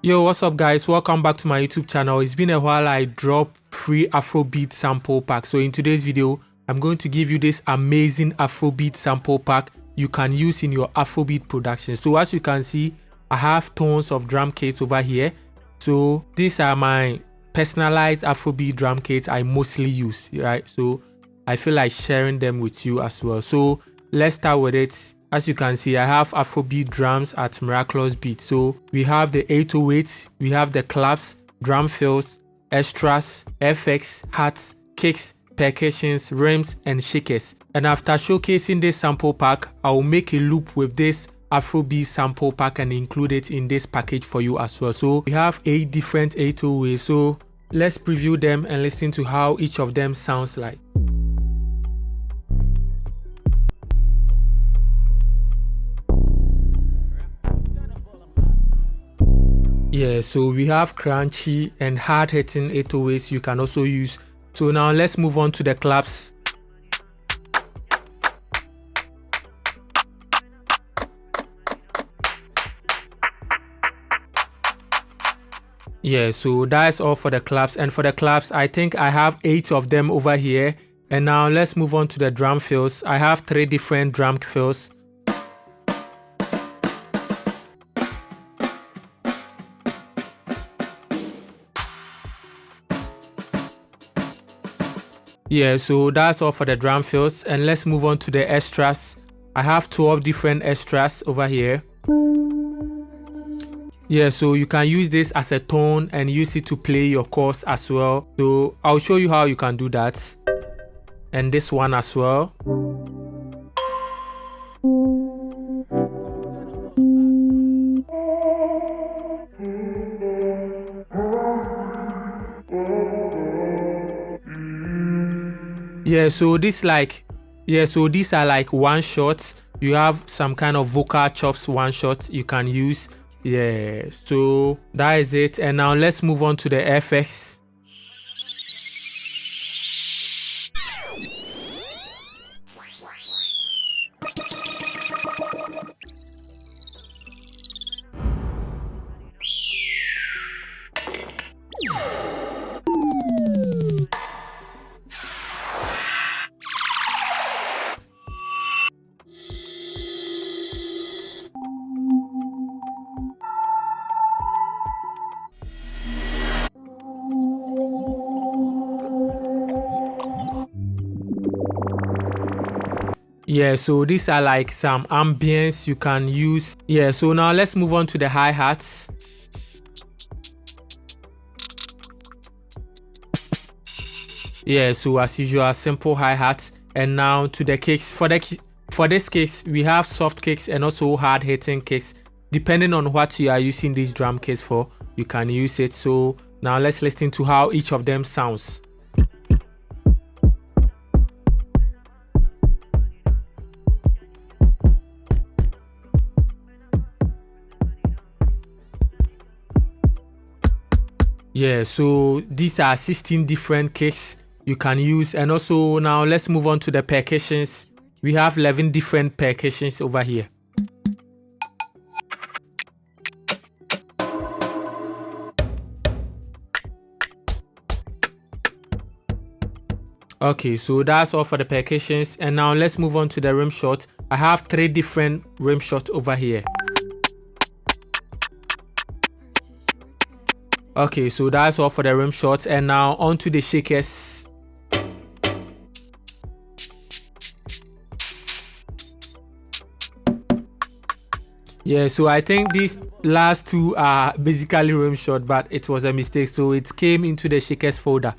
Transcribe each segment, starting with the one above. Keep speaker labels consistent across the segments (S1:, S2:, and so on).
S1: Yo, what's up guys? Welcome back to my YouTube channel. It's been a while I dropped free Afrobeat sample pack. So in today's video, I'm going to give you this amazing Afrobeat sample pack you can use in your Afrobeat production. So as you can see, I have tons of drum kits over here. So these are my personalized Afrobeat drum kits I mostly use, right? So I feel like sharing them with you as well. So let's start with it. As you can see, I have Afrobeat drums at Mirakilouz Beats. So we have the 808s, we have the claps, drum fills, extras, FX, hats, kicks, percussions, rims, and shakers. And after showcasing this sample pack, I will make a loop with this Afrobeat sample pack and include it in this package for you as well. So we have 8 different 808s. So let's preview them and listen to how each of them sounds like. Yeah, so we have crunchy and hard-hitting 808s you can also use. So now let's move on to the claps. Yeah, so that's all for the claps. And for the claps, I think I have 8 of them over here. And now let's move on to the drum fills. I have 3 different drum fills. Yeah, so that's all for the drum fills, and let's move on to the extras. I have 12 different extras over here. Yeah, so you can use this as a tone and use it to play your chords as well. So I'll show you how you can do that. And this one as well. Yeah, so these are like one shots. You have some kind of vocal chops one shot you can use. Yeah, so that is it. And now let's move on to the FX. Yeah, so these are like some ambience you can use. Yeah, so now let's move on to the hi-hats. Yeah, so as usual, simple hi-hats. And now to the kicks. For this kicks, we have soft kicks and also hard-hitting kicks. Depending on what you are using these drum kits for, you can use it. So now let's listen to how each of them sounds. Yeah, so these are 16 different kicks you can use. And also now let's move on to the percussions. We have 11 different percussions over here. Okay, so that's all for the percussions. And now let's move on to the rim shot. I have 3 different rim shots over here. Okay, so that's all for the rim shots, and now on to the shakers. Yeah, so I think these last 2 are basically rim shot, but it was a mistake, so it came into the shakers folder.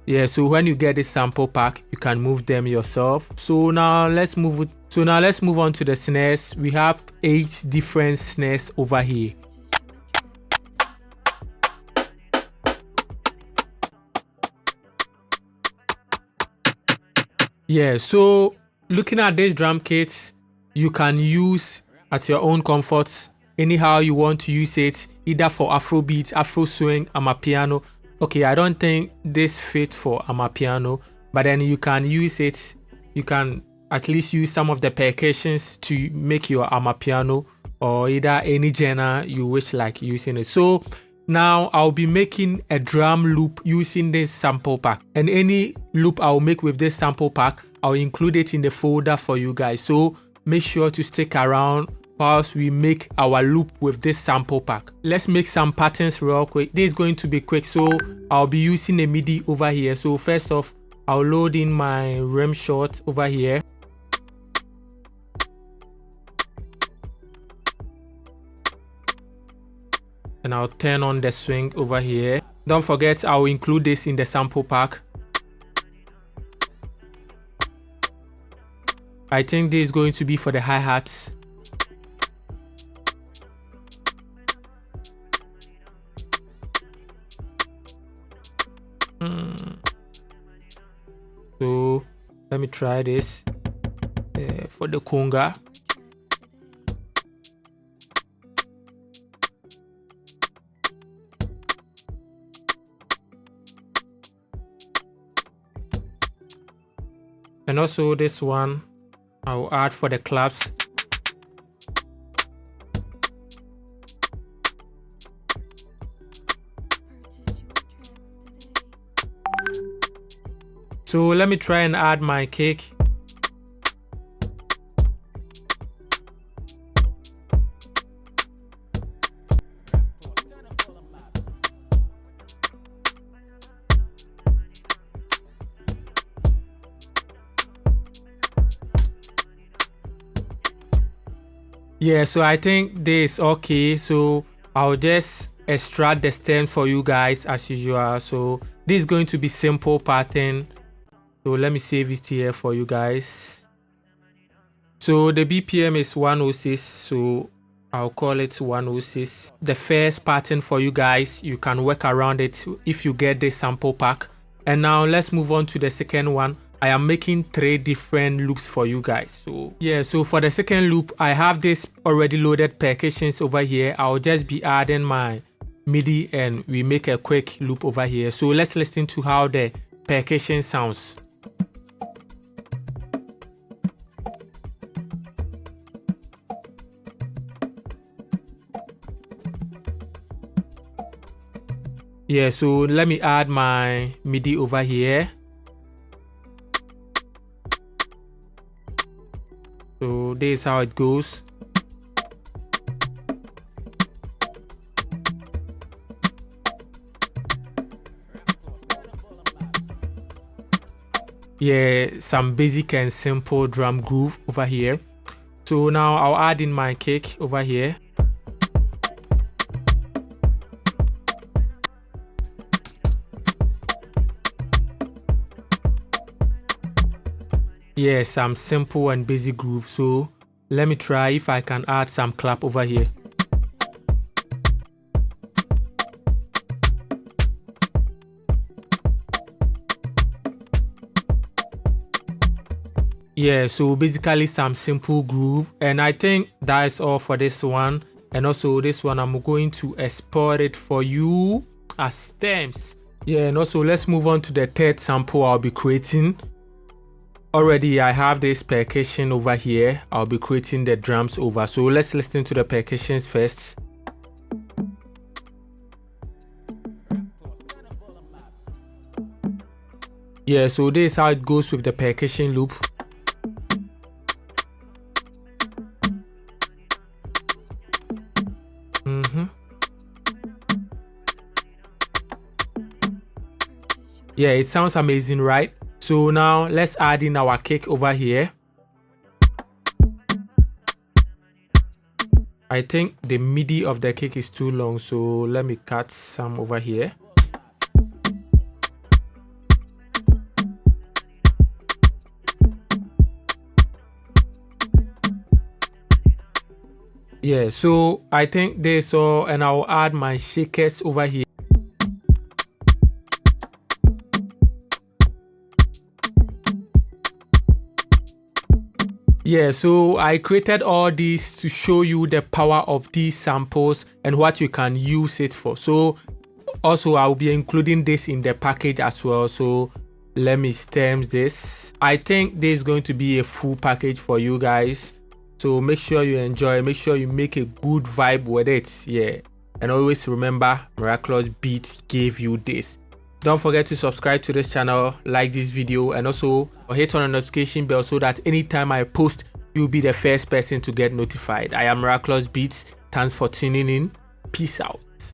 S1: Yeah, so when you get this sample pack, you can move them yourself. So now let's move on to the snares. We have 8 different snares over here. Yeah, so looking at these drum kits, you can use at your own comfort, anyhow you want to use it, either for Afrobeat, Afro swing, amapiano. Okay, I don't think this fits for amapiano, but then you can use it. You can at least use some of the percussions to make your amapiano or either any genre you wish like using it. So now I'll be making a drum loop using this sample pack, and any loop I'll make with this sample pack, I'll include it in the folder for you guys. So make sure to stick around whilst we make our loop with this sample pack. Let's make some patterns real quick. This is going to be quick, so I'll be using a MIDI over here. So first off, I'll load in my rim shot over here. And I'll turn on the swing over here. Don't forget, I'll include this in the sample pack. I think this is going to be for the hi-hats. So let me try this for the conga. And also this one I'll add for the claps. So let me try and add my kick. Yeah, so I think this is okay. So I'll just extract the stem for you guys as usual. So this is going to be simple pattern. So let me save it here for you guys. So the BPM is 106. So I'll call it 106. The first pattern for you guys, you can work around it if you get this sample pack. And now let's move on to the second one. I am making 3 different loops for you guys. So yeah, so for the second loop, I have this already loaded percussions over here. I'll just be adding my MIDI and we make a quick loop over here. So let's listen to how the percussion sounds. Yeah, so let me add my MIDI over here. So this is how it goes. Yeah, some basic and simple drum groove over here. So now I'll add in my kick over here. Yeah, some simple and basic groove. So let me try if I can add some clap over here. Yeah, so basically some simple groove, and I think that's all for this one. And also this one, I'm going to export it for you as stems. Yeah, and also let's move on to the third sample I'll be creating. Already I have this percussion over here. I'll be creating the drums over. So let's listen to the percussions first. Yeah, so this is how it goes with the percussion loop. Yeah, it sounds amazing, right? So now let's add in our kick over here. I think the MIDI of the kick is too long, so let me cut some over here. Yeah, so I think this all, and I'll add my shakers over here. Yeah, so I created all these to show you the power of these samples and what you can use it for. So also I'll be including this in the package as well. So let me stem this. I think this is going to be a full package for you guys. So make sure you enjoy, make sure you make a good vibe with it. Yeah. And always remember, Mirakilouz Beats gave you this. Don't forget to subscribe to this channel, like this video, and also hit on the notification bell so that anytime I post, you'll be the first person to get notified. I am Mirakilouz Beats. Thanks for tuning in. Peace out.